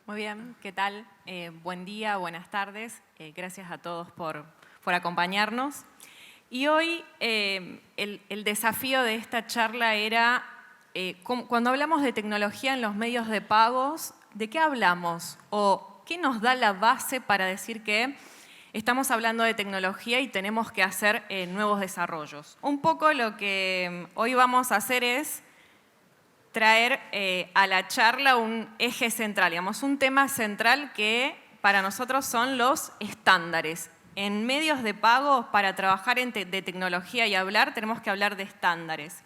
Muy bien, ¿qué tal? Buen día, buenas tardes. Gracias a todos por acompañarnos. Y hoy el desafío de esta charla era, cuando hablamos de tecnología en los medios de pagos, ¿de qué hablamos? ¿O qué nos da la base para decir que estamos hablando de tecnología y tenemos que hacer nuevos desarrollos? Un poco lo que hoy vamos a hacer es traer a la charla un eje central, digamos, un tema central que para nosotros son los estándares. En medios de pago, para trabajar de tecnología y hablar, tenemos que hablar de estándares.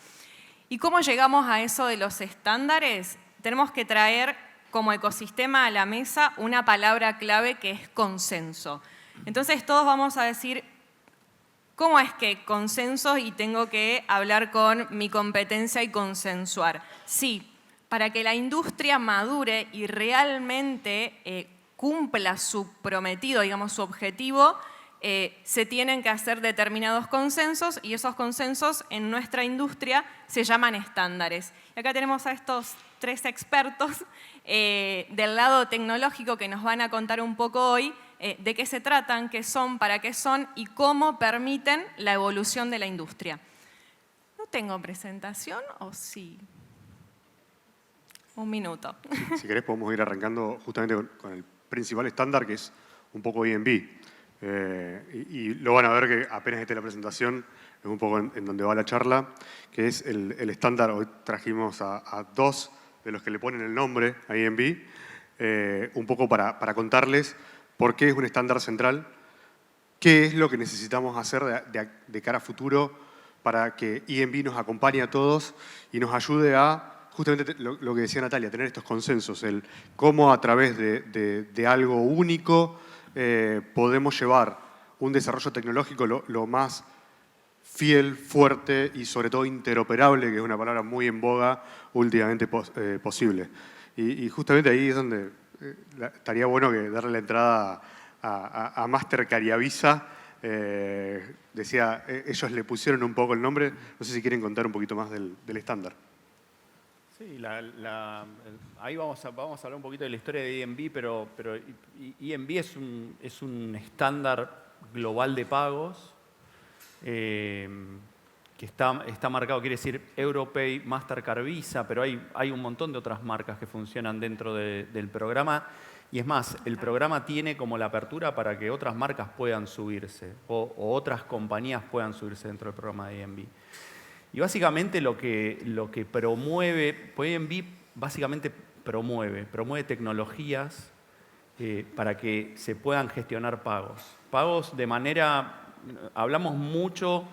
¿Y cómo llegamos a eso de los estándares? Tenemos que traer como ecosistema a la mesa una palabra clave que es consenso. Entonces todos vamos a decir, ¿cómo es que consenso y tengo que hablar con mi competencia y consensuar? Sí, para que la industria madure y realmente cumpla su prometido, digamos, su objetivo, se tienen que hacer determinados consensos y esos consensos en nuestra industria se llaman estándares. Y acá tenemos a estos tres expertos del lado tecnológico que nos van a contar un poco hoy de qué se tratan, qué son, para qué son y cómo permiten la evolución de la industria. ¿No tengo presentación o sí? Un minuto. Si querés podemos ir arrancando justamente con el principal estándar, que es un poco EMB. Y lo van a ver que apenas esté la presentación, es un poco en donde va la charla, que es el estándar. Hoy trajimos a dos de los que le ponen el nombre a EMB, un poco para contarles por qué es un estándar central, qué es lo que necesitamos hacer de cara a futuro para que EMB nos acompañe a todos y nos ayude a, justamente lo que decía Natalia, tener estos consensos, el cómo a través de algo único podemos llevar un desarrollo tecnológico lo más fiel, fuerte y sobre todo interoperable, que es una palabra muy en boga últimamente posible. Y justamente ahí es donde estaría bueno que darle la entrada a Master Cariavisa. Decía, ellos le pusieron un poco el nombre, no sé si quieren contar un poquito más del estándar. Sí, ahí vamos a hablar un poquito de la historia de EMB, pero EMB es un estándar global de pagos que está marcado, quiere decir Europay, Mastercard, Visa, pero hay un montón de otras marcas que funcionan dentro del programa. Y es más, el programa tiene como la apertura para que otras marcas puedan subirse o otras compañías puedan subirse dentro del programa de EMB. Y básicamente lo que promueve, pues EMB básicamente promueve tecnologías para que se puedan gestionar pagos. Pagos de manera, hablamos mucho,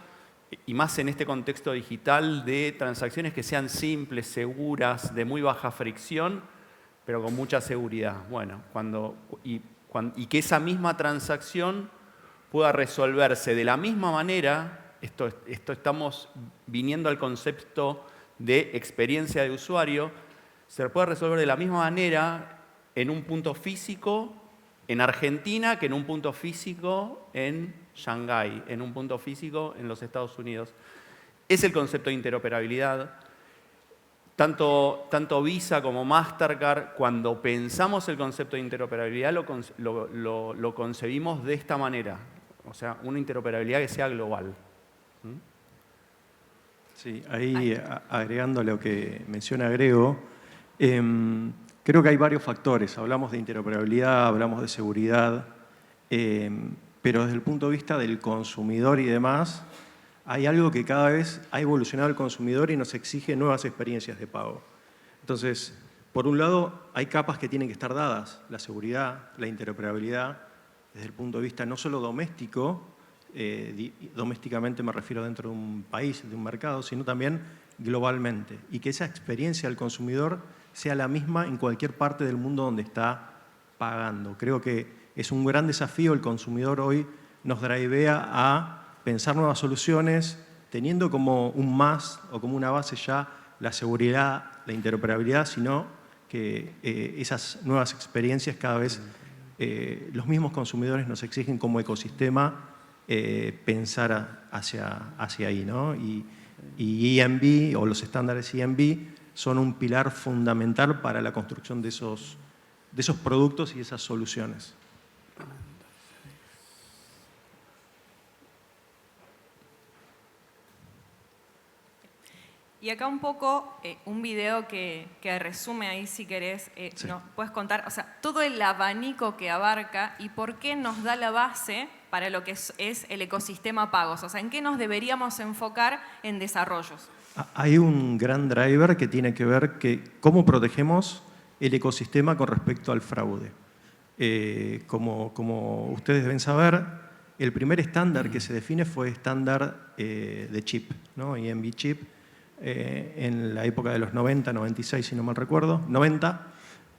y más en este contexto digital, de transacciones que sean simples, seguras, de muy baja fricción, pero con mucha seguridad. Bueno, y que esa misma transacción pueda resolverse de la misma manera. Esto estamos viniendo al concepto de experiencia de usuario. Se puede resolver de la misma manera en un punto físico en Argentina que en un punto físico en Shanghái, en un punto físico en los Estados Unidos. Es el concepto de interoperabilidad. Tanto Visa como Mastercard, cuando pensamos el concepto de interoperabilidad, lo concebimos de esta manera. O sea, una interoperabilidad que sea global. Sí, ahí agregando lo que menciona Grego, creo que hay varios factores. Hablamos de interoperabilidad, hablamos de seguridad, pero desde el punto de vista del consumidor y demás, hay algo que cada vez ha evolucionado el consumidor y nos exige nuevas experiencias de pago. Entonces, por un lado, hay capas que tienen que estar dadas, la seguridad, la interoperabilidad, desde el punto de vista no solo doméstico, domésticamente me refiero dentro de un país, de un mercado, sino también globalmente. Y que esa experiencia del consumidor sea la misma en cualquier parte del mundo donde está pagando. Creo que es un gran desafío. El consumidor hoy nos drivea a pensar nuevas soluciones, teniendo como un más o como una base ya la seguridad, la interoperabilidad, sino que esas nuevas experiencias cada vez los mismos consumidores nos exigen como ecosistema pensar hacia ahí, ¿no? Y EMB o los estándares EMB son un pilar fundamental para la construcción de esos productos y esas soluciones. Y acá un poco, un video que resume ahí, si querés, Sí. nos puedes contar, o sea, todo el abanico que abarca y por qué nos da la base para lo que es el ecosistema pagos. O sea, ¿en qué nos deberíamos enfocar en desarrollos? Hay un gran driver que tiene que ver que cómo protegemos el ecosistema con respecto al fraude. Como ustedes deben saber, el primer estándar que se define fue estándar de chip, ¿no? EMV chip, en la época de los 90, 96, si no mal recuerdo, 90.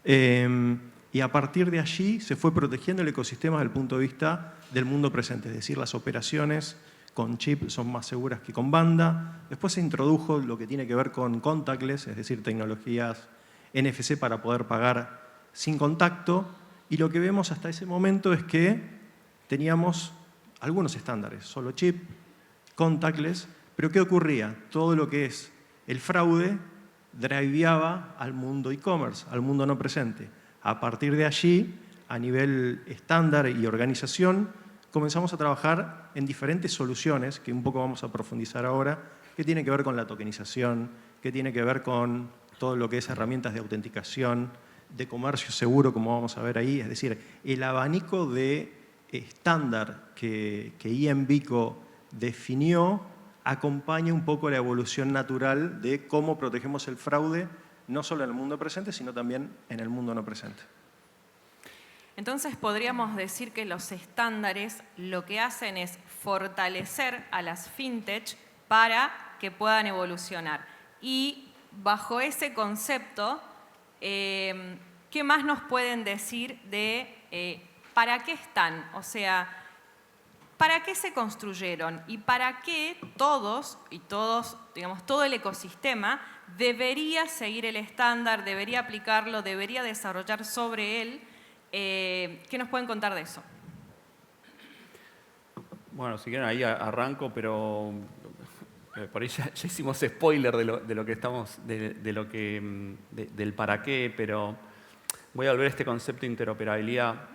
Y a partir de allí se fue protegiendo el ecosistema desde el punto de vista del mundo presente, es decir, las operaciones con chip son más seguras que con banda. Después se introdujo lo que tiene que ver con contactless, es decir, tecnologías NFC para poder pagar sin contacto. Y lo que vemos hasta ese momento es que teníamos algunos estándares, solo chip, contactless, pero ¿qué ocurría? Todo lo que es el fraude driveaba al mundo e-commerce, al mundo no presente. A partir de allí, a nivel estándar y organización, comenzamos a trabajar en diferentes soluciones, que un poco vamos a profundizar ahora, que tienen que ver con la tokenización, que tiene que ver con todo lo que es herramientas de autenticación, de comercio seguro, como vamos a ver ahí. Es decir, el abanico de estándar que IEnVico definió acompaña un poco la evolución natural de cómo protegemos el fraude, no solo en el mundo presente, sino también en el mundo no presente. Entonces podríamos decir que los estándares lo que hacen es fortalecer a las fintech para que puedan evolucionar. Y bajo ese concepto, ¿qué más nos pueden decir de para qué están? O sea, ¿para qué se construyeron? Y para qué todos, digamos, todo el ecosistema debería seguir el estándar, debería aplicarlo, debería desarrollar sobre él. ¿Qué nos pueden contar de eso? Bueno, si quieren ahí arranco, pero por ahí ya hicimos spoiler de lo que estamos, del para qué, pero voy a volver a este concepto de interoperabilidad,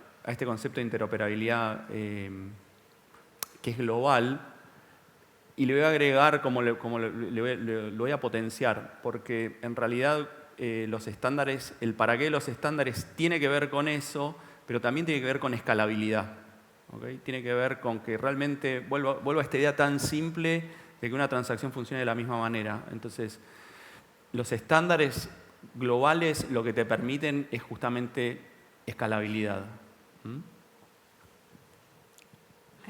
que es global, y le voy a agregar, lo voy a potenciar, porque en realidad los estándares, el para qué de los estándares tiene que ver con eso, pero también tiene que ver con escalabilidad. ¿Okay? Tiene que ver con que realmente, vuelvo a esta idea tan simple de que una transacción funcione de la misma manera. Entonces, los estándares globales lo que te permiten es justamente escalabilidad.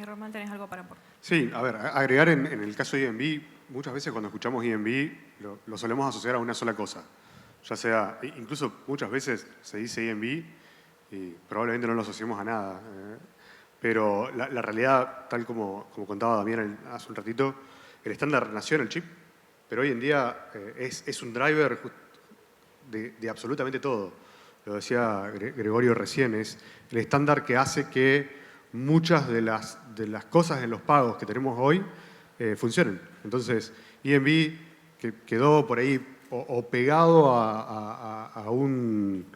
Román, ¿tenés algo para aportar? Sí, a ver, agregar en el caso de EMV, muchas veces cuando escuchamos EMV lo solemos asociar a una sola cosa. Ya sea, incluso muchas veces se dice EMV y probablemente no lo asociemos a nada. Pero la realidad, tal como contaba Damián hace un ratito, el estándar nació en el chip, pero hoy en día es un driver de absolutamente todo. Lo decía Gregorio recién, es el estándar que hace que muchas de las cosas en los pagos que tenemos hoy funcionen. Entonces, EMV que quedó por ahí o pegado a un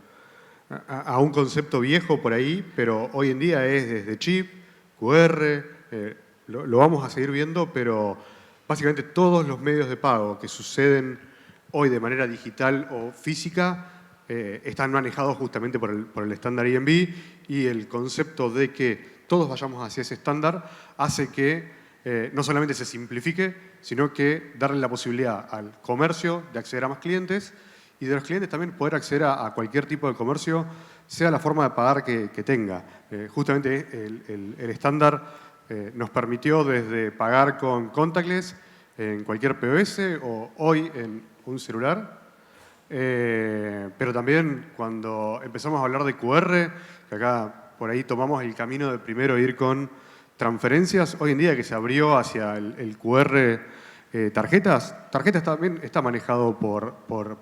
concepto viejo por ahí, pero hoy en día es desde chip, QR, lo vamos a seguir viendo, pero básicamente todos los medios de pago que suceden hoy de manera digital o física están manejados justamente por el estándar EMV, y el concepto de que todos vayamos hacia ese estándar hace que no solamente se simplifique, sino que darle la posibilidad al comercio de acceder a más clientes y de los clientes también poder acceder a cualquier tipo de comercio, sea la forma de pagar que tenga. Justamente el estándar nos permitió desde pagar con contactless en cualquier POS o hoy en un celular, pero también cuando empezamos a hablar de QR, que acá por ahí tomamos el camino de primero ir con transferencias, hoy en día que se abrió hacia el QR tarjetas también está manejado por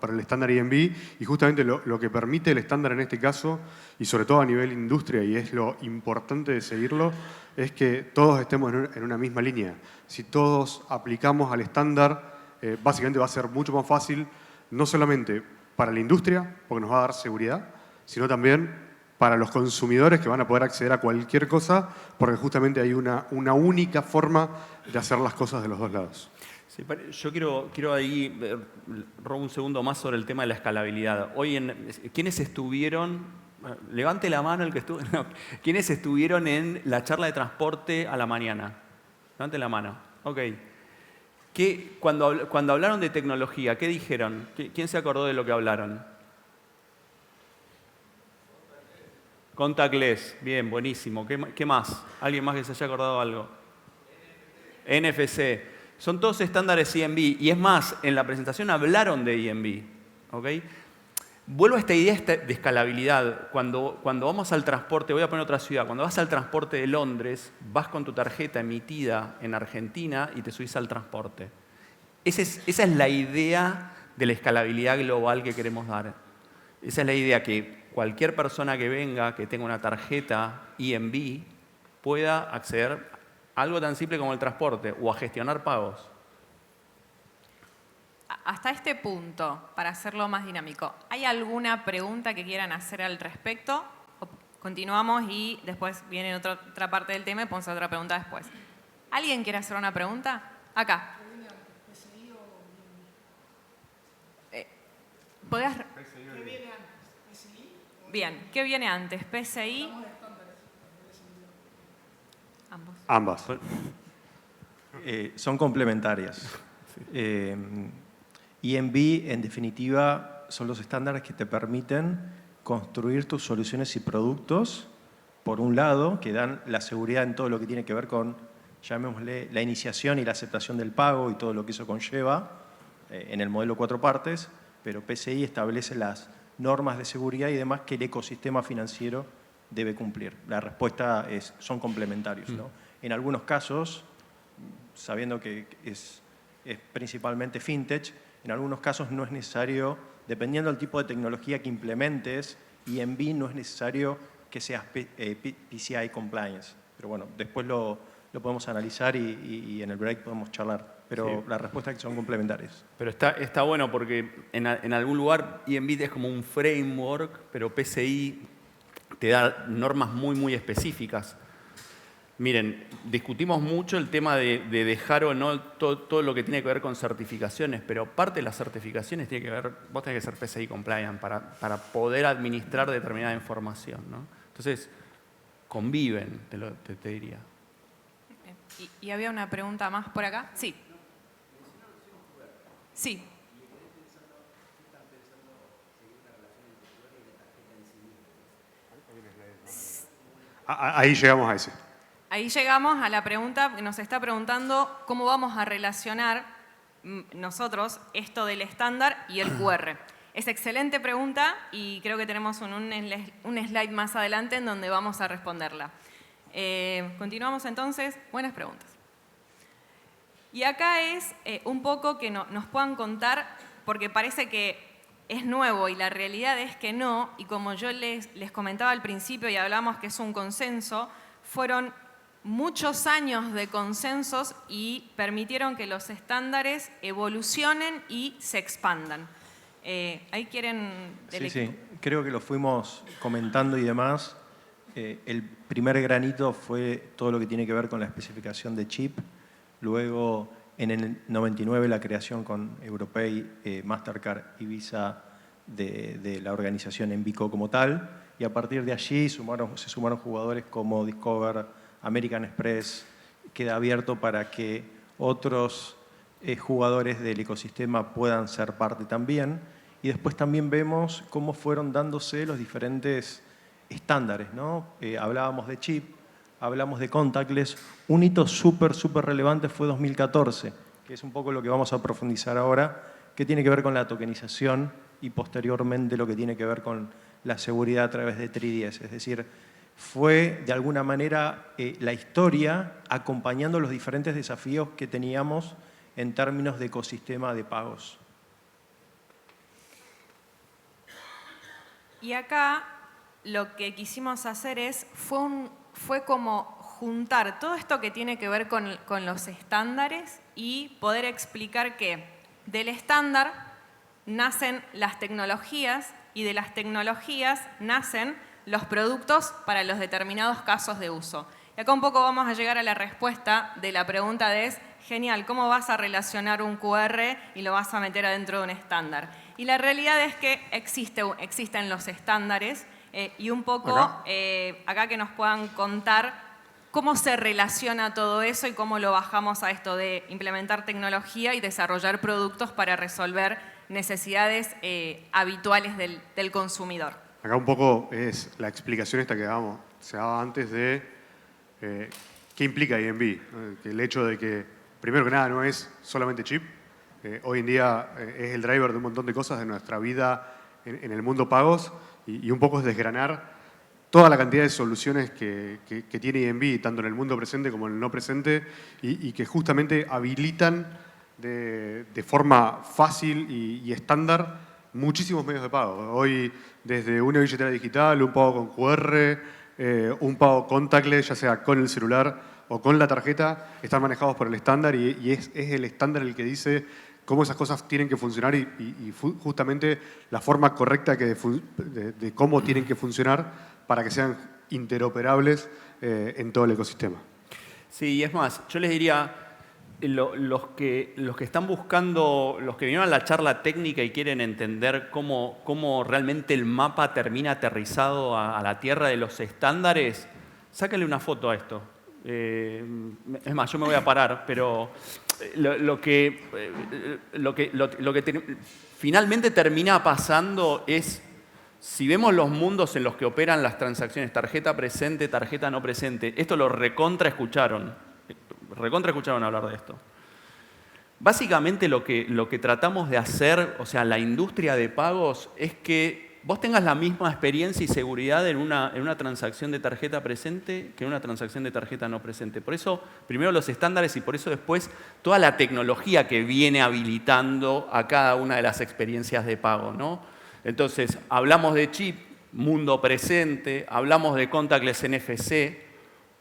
el estándar EMV, y justamente lo que permite el estándar en este caso, y sobre todo a nivel industria, y es lo importante de seguirlo, es que todos estemos en una misma línea. Si todos aplicamos al estándar, básicamente va a ser mucho más fácil, no solamente para la industria, porque nos va a dar seguridad, sino también para los consumidores que van a poder acceder a cualquier cosa, porque justamente hay una única forma de hacer las cosas de los dos lados. Sí, yo quiero ahí, robo un segundo más sobre el tema de la escalabilidad. Hoy, ¿quiénes estuvieron? Levante la mano el que estuvo. No, ¿quiénes estuvieron en la charla de transporte a la mañana? Levante la mano. Ok. Cuando hablaron de tecnología, ¿qué dijeron? ¿Quién se acordó de lo que hablaron? Contactless. Bien, buenísimo. ¿Qué más? ¿Alguien más que se haya acordado algo? NFC. Son todos estándares EMV. Y es más, en la presentación hablaron de EMV. ¿Ok? Vuelvo a esta idea de escalabilidad. Cuando vamos al transporte, voy a poner otra ciudad, cuando vas al transporte de Londres, vas con tu tarjeta emitida en Argentina y te subís al transporte. Esa es la idea de la escalabilidad global que queremos dar. Esa es la idea que cualquier persona que venga, que tenga una tarjeta EMV, pueda acceder a algo tan simple como el transporte o a gestionar pagos. Hasta este punto, para hacerlo más dinámico, ¿hay alguna pregunta que quieran hacer al respecto? O continuamos y después viene otra parte del tema y podemos hacer otra pregunta después. ¿Alguien quiere hacer una pregunta? Acá. ¿Podés? ¿Qué viene antes? Bien, ¿qué viene antes? ¿PCI? Ambos. Ambas. Son complementarias. EMV, en definitiva, son los estándares que te permiten construir tus soluciones y productos, por un lado, que dan la seguridad en todo lo que tiene que ver con, llamémosle, la iniciación y la aceptación del pago y todo lo que eso conlleva en el modelo 4 partes, pero PCI establece las normas de seguridad y demás que el ecosistema financiero debe cumplir. La respuesta son complementarios, ¿no? En algunos casos, sabiendo que es principalmente fintech, en algunos casos no es necesario, dependiendo del tipo de tecnología que implementes, EMV no es necesario que seas PCI compliance. Pero bueno, después lo podemos analizar y en el break podemos charlar. Pero sí, la respuesta es que son complementarias. Pero está bueno porque en algún lugar EMV es como un framework, pero PCI te da normas muy, muy específicas. Miren, discutimos mucho el tema de dejar o no todo lo que tiene que ver con certificaciones, pero parte de las certificaciones tiene que ver, vos tenés que ser PCI compliant para poder administrar determinada información, ¿no? Entonces, conviven, te diría. ¿Y había una pregunta más por acá? Sí. Sí. Ahí llegamos a ese. Ahí llegamos a la pregunta que nos está preguntando cómo vamos a relacionar nosotros esto del estándar y el QR. Es excelente pregunta y creo que tenemos un slide más adelante en donde vamos a responderla. Continuamos entonces. Buenas preguntas. Y acá es un poco que nos puedan contar, porque parece que es nuevo y la realidad es que no, y como yo les comentaba al principio y hablamos que es un consenso, fueron muchos años de consensos y permitieron que los estándares evolucionen y se expandan. ¿Ahí quieren...? Sí, creo que lo fuimos comentando y demás. El primer granito fue todo lo que tiene que ver con la especificación de chip. Luego, en el 99, la creación con Europay, Mastercard y Visa de la organización Envico como tal. Y a partir de allí se sumaron jugadores como Discover, American Express. Queda abierto para que otros jugadores del ecosistema puedan ser parte también. Y después también vemos cómo fueron dándose los diferentes estándares, ¿no? Hablábamos de chip, hablamos de contactless. Un hito súper relevante fue 2014, que es un poco lo que vamos a profundizar ahora, que tiene que ver con la tokenización y posteriormente lo que tiene que ver con la seguridad a través de 3DS. Es decir, fue de alguna manera la historia acompañando los diferentes desafíos que teníamos en términos de ecosistema de pagos. Y acá lo que quisimos hacer fue como juntar todo esto que tiene que ver con los estándares y poder explicar que del estándar nacen las tecnologías y de las tecnologías nacen los productos para los determinados casos de uso. Y acá un poco vamos a llegar a la respuesta de la pregunta de genial, ¿cómo vas a relacionar un QR y lo vas a meter adentro de un estándar? Y la realidad es que existen los estándares y un poco acá que nos puedan contar cómo se relaciona todo eso y cómo lo bajamos a esto de implementar tecnología y desarrollar productos para resolver necesidades habituales del consumidor. Acá un poco es la explicación esta que se daba antes de qué implica EMV. ¿No? El hecho de que, primero que nada, no es solamente chip. Hoy en día es el driver de un montón de cosas de nuestra vida en el mundo pagos y un poco es desgranar toda la cantidad de soluciones que tiene EMV, tanto en el mundo presente como en el no presente, y que justamente habilitan de forma fácil y estándar muchísimos medios de pago. Hoy, desde una billetera digital, un pago con QR, un pago contactless, ya sea con el celular o con la tarjeta, están manejados por el estándar y es el estándar el que dice cómo esas cosas tienen que funcionar y justamente la forma correcta de cómo tienen que funcionar para que sean interoperables en todo el ecosistema. Sí, y es más, yo les diría, los que están buscando, los que vinieron a la charla técnica y quieren entender cómo realmente el mapa termina aterrizado a la tierra de los estándares, sáquenle una foto a esto. Es más, yo me voy a parar, pero lo que finalmente termina pasando es, si vemos los mundos en los que operan las transacciones, tarjeta presente, tarjeta no presente, esto lo recontra escucharon hablar de esto. Básicamente lo que tratamos de hacer, o sea, la industria de pagos, es que vos tengas la misma experiencia y seguridad en una transacción de tarjeta presente que en una transacción de tarjeta no presente. Por eso, primero los estándares y por eso después toda la tecnología que viene habilitando a cada una de las experiencias de pago, ¿no? Entonces, hablamos de chip, mundo presente, hablamos de contactless NFC,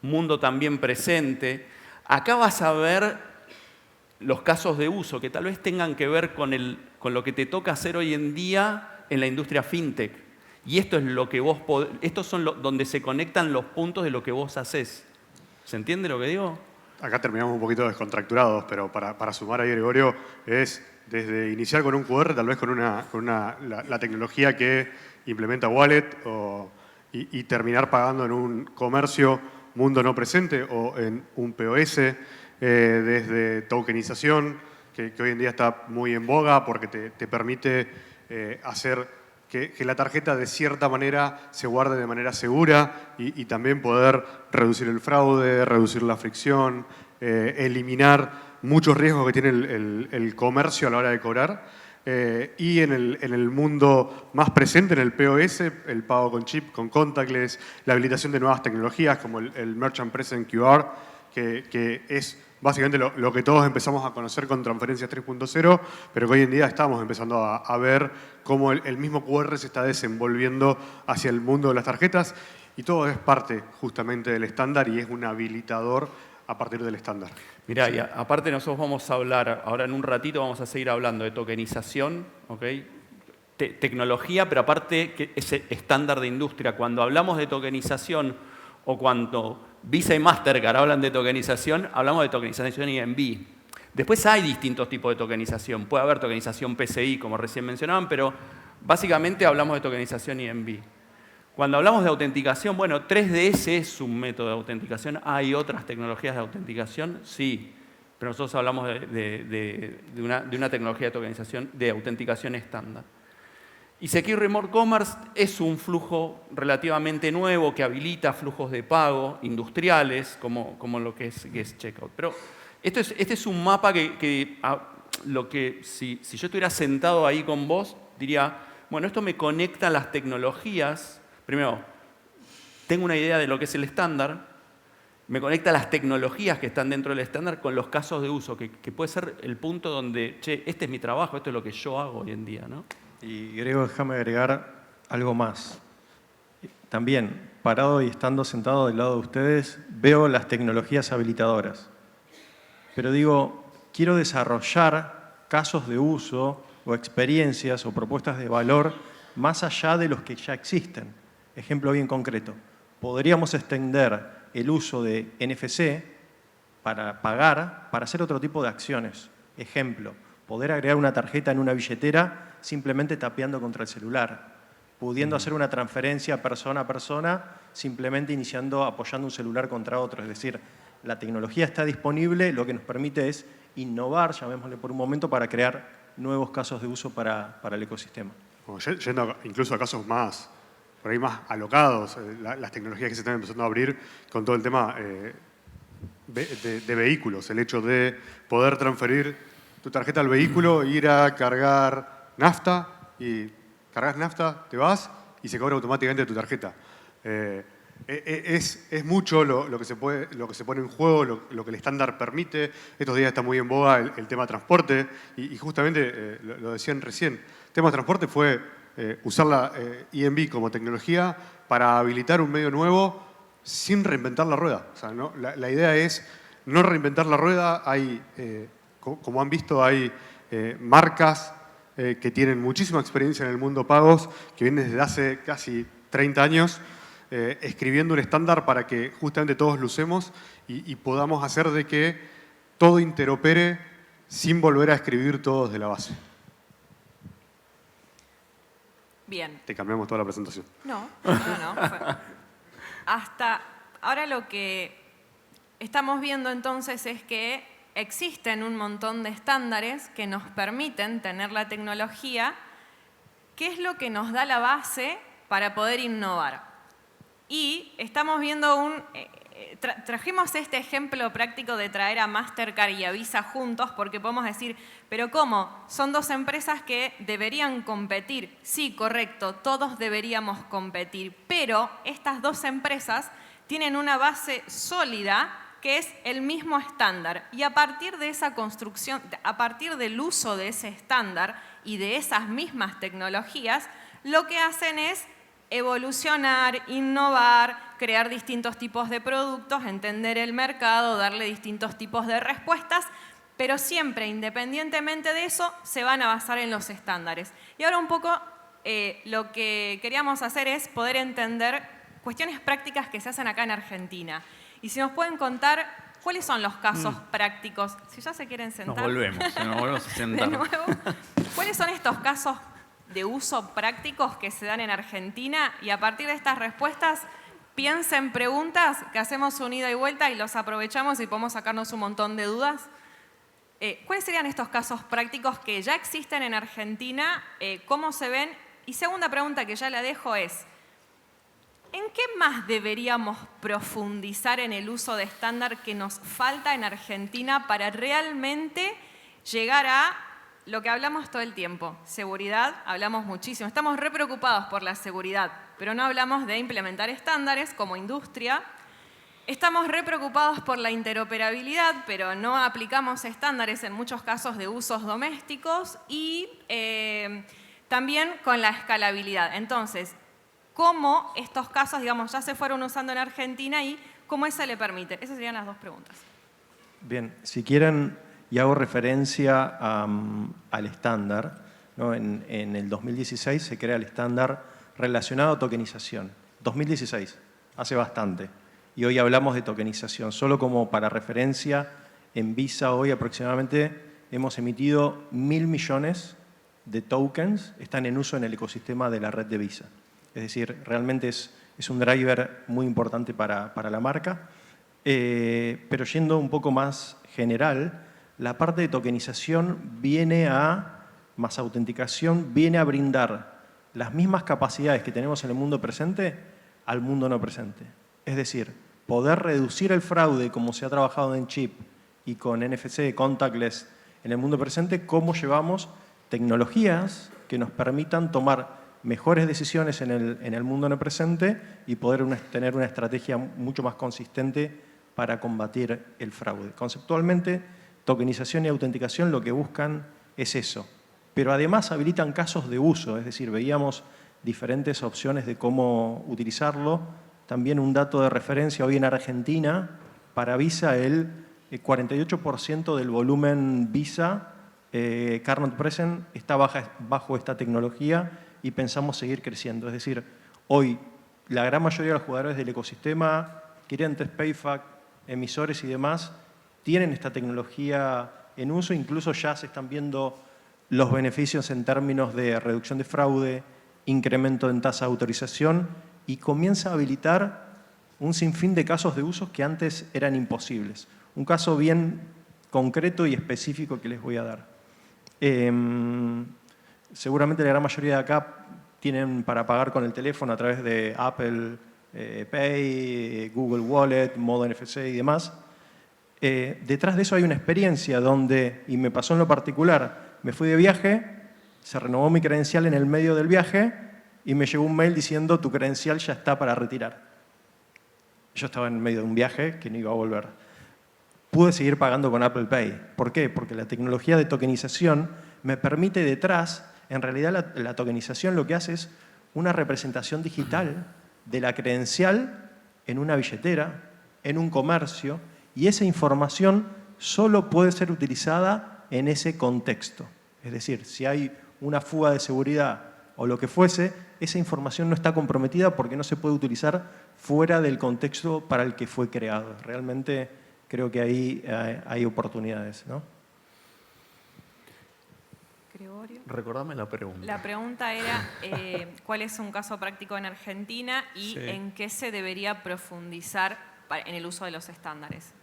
mundo también presente. Acá vas a ver los casos de uso que tal vez tengan que ver con lo que te toca hacer hoy en día en la industria fintech. Y esto es lo que estos son donde se conectan los puntos de lo que vos hacés. ¿Se entiende lo que digo? Acá terminamos un poquito descontracturados, pero para sumar ahí, Gregorio, es desde iniciar con un QR, tal vez con la tecnología que implementa Wallet y terminar pagando en un comercio mundo no presente o en un POS, desde tokenización, que hoy en día está muy en boga porque te permite hacer que la tarjeta de cierta manera se guarde de manera segura y también poder reducir el fraude, reducir la fricción, eliminar muchos riesgos que tiene el comercio a la hora de cobrar. Y en el mundo más presente, en el POS, el pago con chip, con contactless, la habilitación de nuevas tecnologías como el Merchant Present QR, que es básicamente lo que todos empezamos a conocer con Transferencias 3.0, pero que hoy en día estamos empezando a ver cómo el mismo QR se está desenvolviendo hacia el mundo de las tarjetas y todo es parte justamente del estándar y es un habilitador a partir del estándar. Mirá, y aparte nosotros vamos a hablar, ahora en un ratito vamos a seguir hablando de tokenización, ¿okay? Tecnología, pero aparte que ese estándar de industria. Cuando hablamos de tokenización o cuando Visa y Mastercard hablan de tokenización, hablamos de tokenización EMV. Después hay distintos tipos de tokenización. Puede haber tokenización PCI, como recién mencionaban, pero básicamente hablamos de tokenización EMV. Cuando hablamos de autenticación, bueno, 3DS es un método de autenticación. ¿Hay otras tecnologías de autenticación? Sí, pero nosotros hablamos de una tecnología de tokenización, de autenticación estándar. Y Secure Remote Commerce es un flujo relativamente nuevo que habilita flujos de pago industriales, como lo que es Guest Checkout. Pero este es un mapa que si yo estuviera sentado ahí con vos, diría, bueno, esto me conecta a las tecnologías. Primero, tengo una idea de lo que es el estándar, me conecta a las tecnologías que están dentro del estándar con los casos de uso, que puede ser el punto donde, che, este es mi trabajo, esto es lo que yo hago hoy en día, ¿no? Y Grego, déjame agregar algo más. También, parado y estando sentado del lado de ustedes, veo las tecnologías habilitadoras. Pero digo, quiero desarrollar casos de uso o experiencias o propuestas de valor más allá de los que ya existen. Ejemplo bien concreto. Podríamos extender el uso de NFC para pagar, para hacer otro tipo de acciones. Ejemplo, poder agregar una tarjeta en una billetera simplemente tapeando contra el celular, pudiendo hacer una transferencia persona a persona, simplemente apoyando un celular contra otro. Es decir, la tecnología está disponible, lo que nos permite es innovar, llamémosle por un momento, para crear nuevos casos de uso para el ecosistema. Yendo incluso a casos por ahí más alocados, las tecnologías que se están empezando a abrir con todo el tema de vehículos, el hecho de poder transferir tu tarjeta al vehículo, ir a cargar nafta y cargas nafta, te vas y se cobra automáticamente tu tarjeta. Es mucho lo que se pone en juego, lo que el estándar permite. Estos días está muy en boga el tema transporte y justamente lo decían recién. El tema transporte fue usar la EMB como tecnología para habilitar un medio nuevo sin reinventar la rueda. O sea, ¿no? La idea es no reinventar la rueda. Como han visto, hay marcas que tienen muchísima experiencia en el mundo pagos, que vienen desde hace casi 30 años, escribiendo un estándar para que justamente todos lo usemos y podamos hacer de que todo interopere sin volver a escribir todo desde la base. Bien. Te cambiamos toda la presentación. No. Hasta ahora lo que estamos viendo entonces es que existen un montón de estándares que nos permiten tener la tecnología, que es lo que nos da la base para poder innovar. Y estamos viendo trajimos este ejemplo práctico de traer a Mastercard y a Visa juntos porque podemos decir, pero ¿cómo? Son dos empresas que deberían competir. Sí, correcto, todos deberíamos competir, pero estas dos empresas tienen una base sólida que es el mismo estándar. Y a partir de esa construcción, a partir del uso de ese estándar y de esas mismas tecnologías, lo que hacen es evolucionar, innovar, crear distintos tipos de productos, entender el mercado, darle distintos tipos de respuestas, pero siempre, independientemente de eso, se van a basar en los estándares. Y ahora un poco lo que queríamos hacer es poder entender cuestiones prácticas que se hacen acá en Argentina. Y si nos pueden contar cuáles son los casos prácticos, si ya se quieren sentar. Nos volvemos a sentar. De nuevo, ¿cuáles son estos casos de uso prácticos que se dan en Argentina? Y a partir de estas respuestas, piensen preguntas que hacemos un ida y vuelta y los aprovechamos y podemos sacarnos un montón de dudas. ¿Cuáles serían estos casos prácticos que ya existen en Argentina? ¿Cómo se ven? Y segunda pregunta que ya la dejo es, ¿en qué más deberíamos profundizar en el uso de estándar que nos falta en Argentina para realmente llegar a lo que hablamos todo el tiempo? Seguridad, hablamos muchísimo. Estamos re preocupados por la seguridad, pero no hablamos de implementar estándares como industria. Estamos re preocupados por la interoperabilidad, pero no aplicamos estándares en muchos casos de usos domésticos y también con la escalabilidad. Entonces, ¿cómo estos casos, digamos, ya se fueron usando en Argentina y cómo eso le permite? Esas serían las dos preguntas. Bien, si quieren, y hago referencia al estándar, ¿no? En el 2016 se crea el estándar relacionado a tokenización. 2016, hace bastante. Y hoy hablamos de tokenización. Solo como para referencia, en Visa hoy aproximadamente hemos emitido 1.000 millones de tokens, están en uso en el ecosistema de la red de Visa. Es decir, realmente es un driver muy importante para la marca. Pero yendo un poco más general, la parte de tokenización más autenticación, viene a brindar las mismas capacidades que tenemos en el mundo presente al mundo no presente. Es decir, poder reducir el fraude como se ha trabajado en chip y con NFC, contactless en el mundo presente, cómo llevamos tecnologías que nos permitan tomar mejores decisiones en el mundo no presente y poder tener una estrategia mucho más consistente para combatir el fraude. Conceptualmente, tokenización y autenticación lo que buscan es eso. Pero además habilitan casos de uso, es decir, veíamos diferentes opciones de cómo utilizarlo. También un dato de referencia, hoy en Argentina, para Visa, el 48% del volumen Visa Card Not Present está bajo esta tecnología y pensamos seguir creciendo. Es decir, hoy la gran mayoría de los jugadores del ecosistema, clientes, PayFac, emisores y demás, tienen esta tecnología en uso. Incluso ya se están viendo los beneficios en términos de reducción de fraude, incremento en tasa de autorización y comienza a habilitar un sinfín de casos de usos que antes eran imposibles. Un caso bien concreto y específico que les voy a dar. Seguramente la gran mayoría de acá tienen para pagar con el teléfono a través de Apple Pay, Google Wallet, modo NFC y demás. Detrás de eso hay una experiencia donde, y me pasó en lo particular, me fui de viaje, se renovó mi credencial en el medio del viaje y me llegó un mail diciendo tu credencial ya está para retirar. Yo estaba en medio de un viaje que no iba a volver. Pude seguir pagando con Apple Pay. ¿Por qué? Porque la tecnología de tokenización me permite detrás, en realidad la tokenización lo que hace es una representación digital de la credencial en una billetera, en un comercio, y esa información solo puede ser utilizada en ese contexto. Es decir, si hay una fuga de seguridad o lo que fuese, esa información no está comprometida porque no se puede utilizar fuera del contexto para el que fue creado. Realmente creo que ahí hay oportunidades, ¿no? Gregorio. Recordame la pregunta. La pregunta era ¿cuál es un caso práctico en Argentina y en qué se debería profundizar en el uso de los estándares?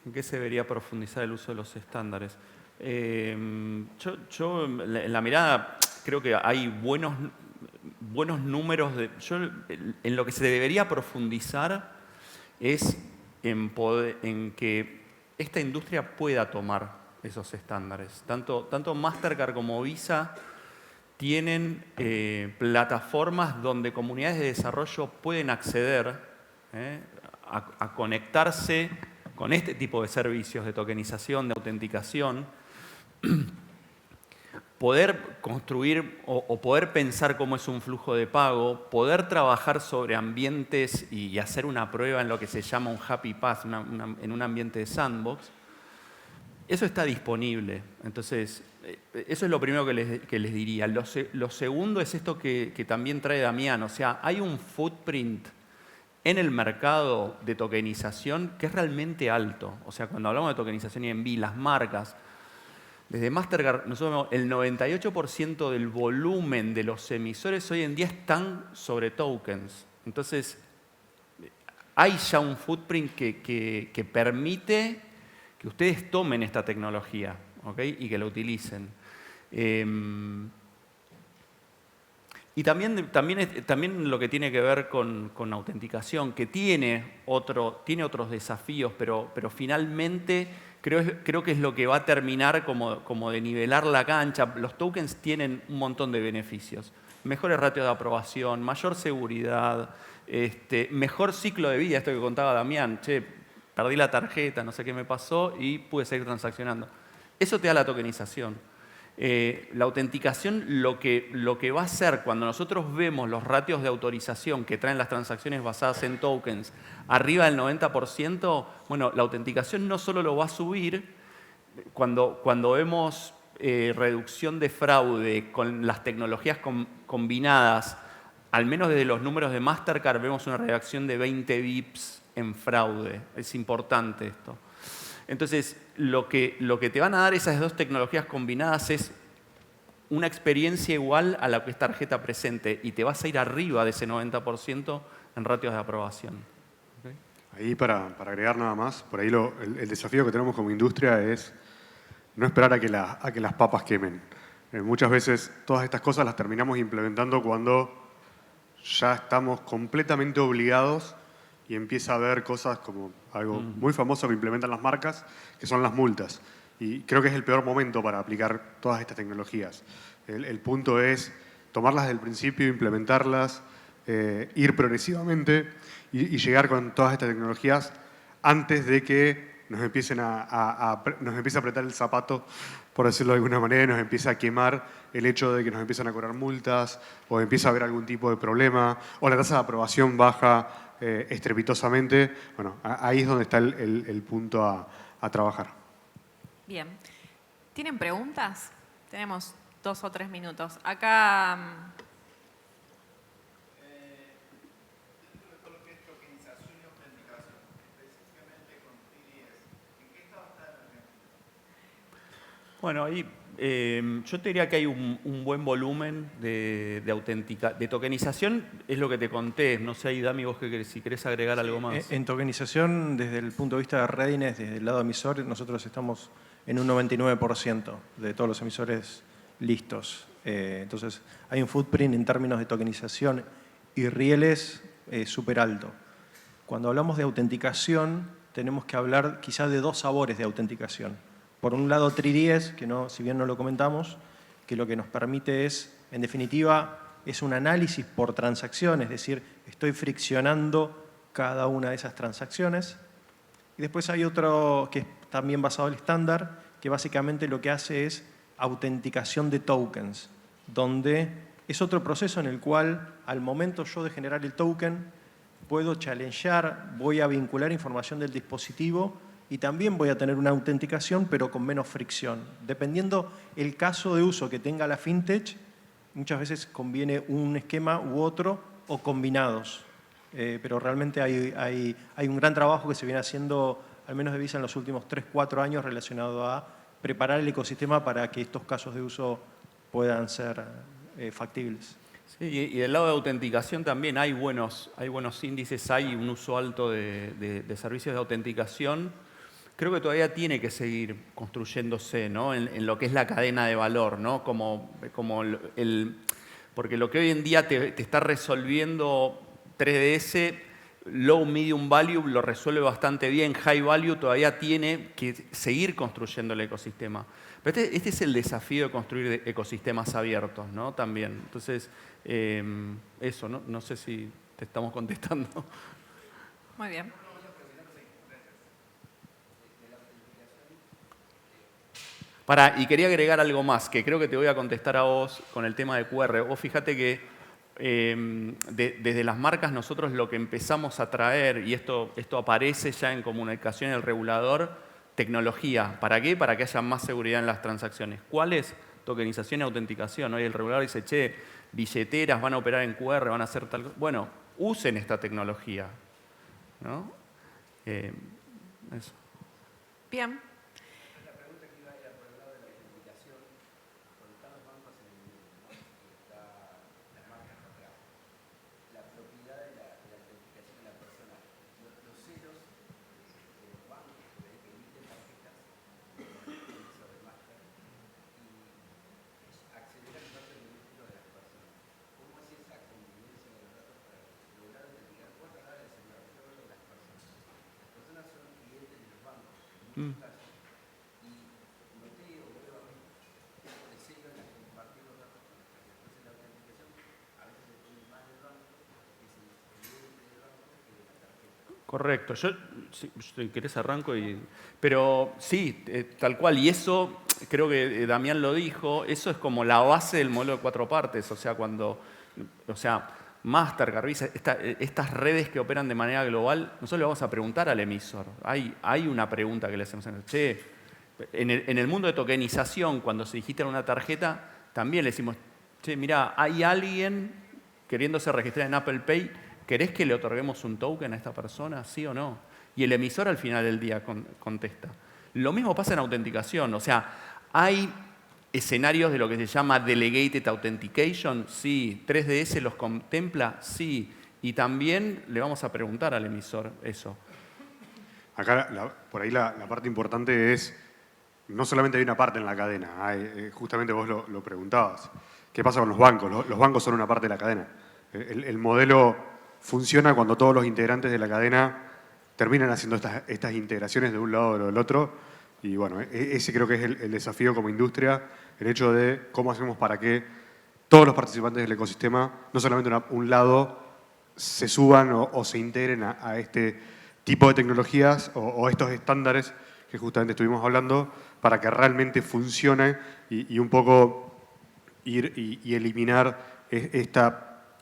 ¿En qué se debería profundizar el uso de los estándares? Yo en la mirada creo que hay buenos números. En lo que se debería profundizar es en que esta industria pueda tomar esos estándares. Tanto Mastercard como Visa tienen plataformas donde comunidades de desarrollo pueden acceder a conectarse con este tipo de servicios de tokenización, de autenticación, poder construir o poder pensar cómo es un flujo de pago, poder trabajar sobre ambientes y hacer una prueba en lo que se llama un happy path, en un ambiente de sandbox. Eso está disponible. Entonces, eso es lo primero que les diría. Lo segundo es esto que también trae Damián. O sea, hay un footprint en el mercado de tokenización que es realmente alto. O sea, cuando hablamos de tokenización y ENV, las marcas, desde Mastercard, nosotros vemos el 98% del volumen de los emisores hoy en día están sobre tokens. Entonces, hay ya un footprint que permite que ustedes tomen esta tecnología, ¿okay? Y que la utilicen. Y también lo que tiene que ver con autenticación, que tiene otros desafíos, pero finalmente creo que es lo que va a terminar como de nivelar la cancha. Los tokens tienen un montón de beneficios. Mejores ratios de aprobación, mayor seguridad, mejor ciclo de vida, esto que contaba Damián. Che, perdí la tarjeta, no sé qué me pasó y pude seguir transaccionando. Eso te da la tokenización. La autenticación lo que va a hacer cuando nosotros vemos los ratios de autorización que traen las transacciones basadas en tokens arriba del 90%, bueno, la autenticación no solo lo va a subir, cuando vemos reducción de fraude con las tecnologías combinadas, al menos desde los números de Mastercard vemos una reducción de 20 bips en fraude. Es importante esto. Entonces, lo que te van a dar esas dos tecnologías combinadas es una experiencia igual a la que es tarjeta presente y te vas a ir arriba de ese 90% en ratios de aprobación. ¿Okay? Ahí para agregar nada más, por ahí el desafío que tenemos como industria es no esperar a que las papas quemen. Muchas veces todas estas cosas las terminamos implementando cuando ya estamos completamente obligados y empieza a haber cosas como algo muy famoso que implementan las marcas, que son las multas. Y creo que es el peor momento para aplicar todas estas tecnologías. El punto es tomarlas desde el principio, implementarlas, ir progresivamente y llegar con todas estas tecnologías antes de que nos empiece a apretar el zapato, por decirlo de alguna manera, y nos empiece a quemar el hecho de que nos empiezan a cobrar multas o empieza a haber algún tipo de problema o la tasa de aprobación baja estrepitosamente. Bueno, ahí es donde está el punto a trabajar. Bien. ¿Tienen preguntas? Tenemos 2 o 3 minutos. Acá Bueno, ahí yo te diría que hay un buen volumen de tokenización, es lo que te conté. No sé, ahí Dami, vos si querés agregar algo más. En tokenización, desde el punto de vista de readiness, desde el lado emisor, nosotros estamos en un 99% de todos los emisores listos. Entonces, hay un footprint en términos de tokenización y rieles súper alto. Cuando hablamos de autenticación, tenemos que hablar quizás de dos sabores de autenticación. Por un lado, 3DS, que no, si bien no lo comentamos, que lo que nos permite es, en definitiva, es un análisis por transacción, es decir, estoy friccionando cada una de esas transacciones. Y después hay otro que es también basado en el estándar, que básicamente lo que hace es autenticación de tokens, donde es otro proceso en el cual, al momento yo de generar el token, puedo challengear, voy a vincular información del dispositivo y también voy a tener una autenticación, pero con menos fricción. Dependiendo el caso de uso que tenga la fintech, muchas veces conviene un esquema u otro o combinados. Pero realmente hay un gran trabajo que se viene haciendo, al menos de Visa, en los últimos 3-4 años relacionado a preparar el ecosistema para que estos casos de uso puedan ser factibles. Sí, y del lado de autenticación también hay buenos índices, hay un uso alto de servicios de autenticación. Creo que todavía tiene que seguir construyéndose, ¿no? en lo que es la cadena de valor, ¿no? Porque lo que hoy en día te está resolviendo 3DS, low, medium value lo resuelve bastante bien, high value todavía tiene que seguir construyendo el ecosistema. Pero este es el desafío de construir ecosistemas abiertos, ¿no? También. Entonces, eso, ¿no? No sé si te estamos contestando. Muy bien. Y quería agregar algo más, que creo que te voy a contestar a vos con el tema de QR. Vos fíjate que desde las marcas nosotros lo que empezamos a traer, y esto aparece ya en comunicación del regulador, tecnología. ¿Para qué? Para que haya más seguridad en las transacciones. ¿Cuál es? Tokenización y autenticación. Hoy el regulador dice, che, billeteras van a operar en QR, van a hacer tal cosa. Bueno, usen esta tecnología, ¿no? Eso. Bien. Correcto. Yo, si querés arranco. Pero sí, tal cual. Y eso, creo que Damián lo dijo, eso es como la base del modelo de 4 partes. O sea, Mastercard, Visa, estas redes que operan de manera global, nosotros le vamos a preguntar al emisor. Hay una pregunta que le hacemos. Che, en el mundo de tokenización, cuando se digita una tarjeta, también le decimos, che, mirá, hay alguien queriéndose registrar en Apple Pay, ¿querés que le otorguemos un token a esta persona? ¿Sí o no? Y el emisor al final del día contesta. Lo mismo pasa en autenticación. O sea, hay escenarios de lo que se llama Delegated Authentication. Sí. 3DS los contempla. Sí. Y también le vamos a preguntar al emisor eso. Acá, por ahí la parte importante es, no solamente hay una parte en la cadena, justamente vos lo preguntabas. ¿Qué pasa con los bancos? Los bancos son una parte de la cadena. El modelo funciona cuando todos los integrantes de la cadena terminan haciendo estas integraciones de un lado o del otro. Y bueno, ese creo que es el desafío como industria, el hecho de cómo hacemos para que todos los participantes del ecosistema, no solamente un lado, se suban o se integren a este tipo de tecnologías o estos estándares que justamente estuvimos hablando, para que realmente funcione y un poco ir y eliminar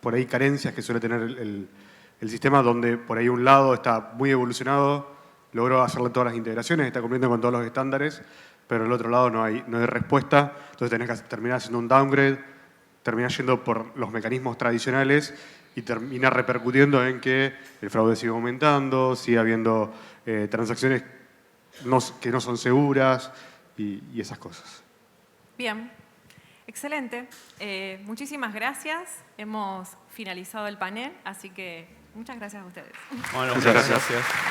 por ahí carencias que suele tener el sistema, donde por ahí un lado está muy evolucionado, logró hacerle todas las integraciones, está cumpliendo con todos los estándares, pero el otro lado no hay respuesta, entonces tenés que terminar haciendo un downgrade, terminar yendo por los mecanismos tradicionales y termina repercutiendo en que el fraude sigue aumentando, sigue habiendo transacciones que no son seguras y esas cosas. Bien, excelente. Muchísimas gracias. Hemos finalizado el panel, así que muchas gracias a ustedes. Bueno, Muchas muchas gracias. gracias.